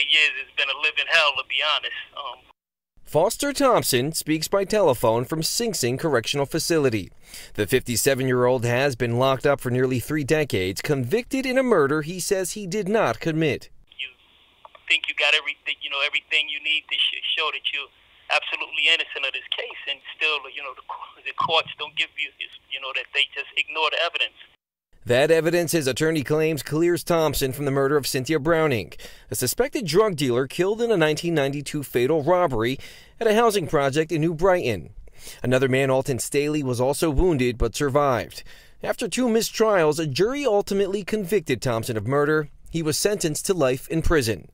years has been a living hell, to be honest. Foster Thompson speaks by telephone from Sing Sing Correctional Facility. The 57-year-old has been locked up for nearly 3 decades, convicted in a murder he says he did not commit. You think you got everything, everything you need to show that you're absolutely innocent of this case, and still, the courts don't give you, that they just ignore the evidence. That evidence, his attorney claims, clears Thompson from the murder of Cynthia Browning, a suspected drug dealer killed in a 1992 fatal robbery at a housing project in New Brighton. Another man, Alton Staley, was also wounded but survived. After 2 missed trials, a jury ultimately convicted Thompson of murder. He was sentenced to life in prison.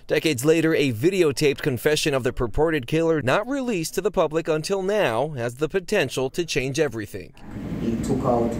Decades later, a videotaped confession of the purported killer, not released to the public until now, has the potential to change everything. He took out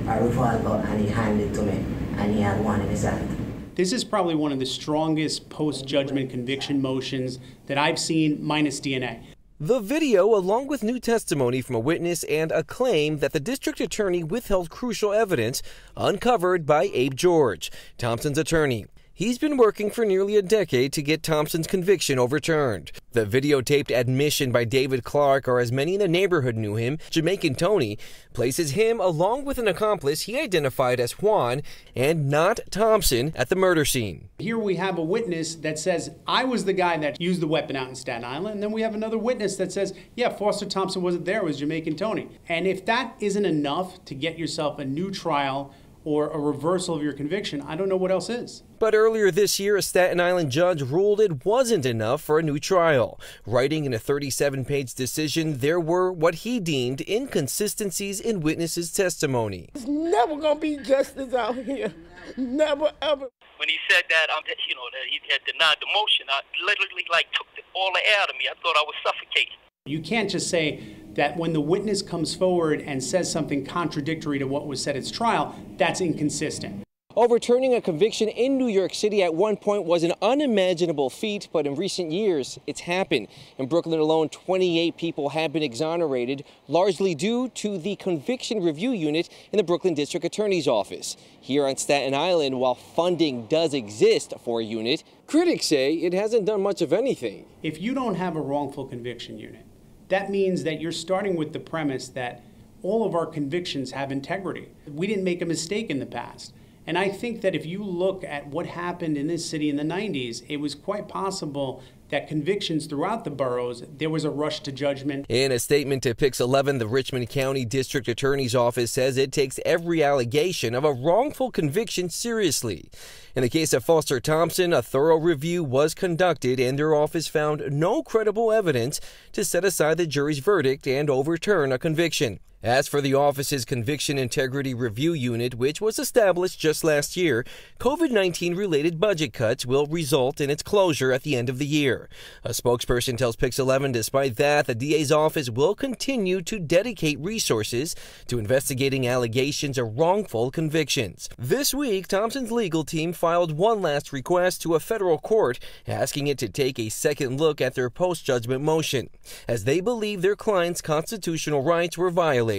a revolver and he handed it to me, and he had one in his hand. This is probably one of the strongest post-judgment conviction motions that I've seen, minus DNA. The video, along with new testimony from a witness and a claim that the district attorney withheld crucial evidence, uncovered by Abe George, Thompson's attorney. He's been working for nearly a decade to get Thompson's conviction overturned. The videotaped admission by David Clark, or as many in the neighborhood knew him, Jamaican Tony, places him along with an accomplice he identified as Juan and not Thompson at the murder scene. Here we have a witness that says, I was the guy that used the weapon out in Staten Island. And then we have another witness that says, yeah, Foster Thompson wasn't there, it was Jamaican Tony. And if that isn't enough to get yourself a new trial or a reversal of your conviction, I don't know what else is. But earlier this year, a Staten Island judge ruled it wasn't enough for a new trial. Writing in a 37-page decision, there were what he deemed inconsistencies in witnesses' testimony. It's never going to be justice out here. Never, ever. When he said that, that he had denied the motion, I literally took all the air out of me. I thought I was suffocating. You can't just say that when the witness comes forward and says something contradictory to what was said at trial, that's inconsistent. Overturning a conviction in New York City at one point was an unimaginable feat, but in recent years, it's happened. In Brooklyn alone, 28 people have been exonerated, largely due to the Conviction Review Unit in the Brooklyn District Attorney's Office. Here on Staten Island, while funding does exist for a unit, critics say it hasn't done much of anything. If you don't have a wrongful conviction unit, that means that you're starting with the premise that all of our convictions have integrity. We didn't make a mistake in the past. And I think that if you look at what happened in this city in the 90s, it was quite possible that convictions throughout the boroughs, there was a rush to judgment. In a statement to Pix 11, the Richmond County District Attorney's Office says it takes every allegation of a wrongful conviction seriously. In the case of Foster Thompson, a thorough review was conducted and their office found no credible evidence to set aside the jury's verdict and overturn a conviction. As for the office's Conviction Integrity Review Unit, which was established just last year, COVID-19 related budget cuts will result in its closure at the end of the year. A spokesperson tells Pix 11, despite that, the DA's office will continue to dedicate resources to investigating allegations of wrongful convictions. This week, Thompson's legal team filed one last request to a federal court, asking it to take a second look at their post-judgment motion, as they believe their client's constitutional rights were violated.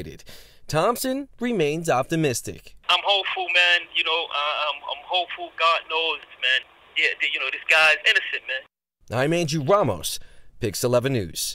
Thompson remains optimistic. I'm hopeful, man. I'm hopeful. God knows, man. Yeah, this guy's innocent, man. I'm Andrew Ramos, Pix 11 News.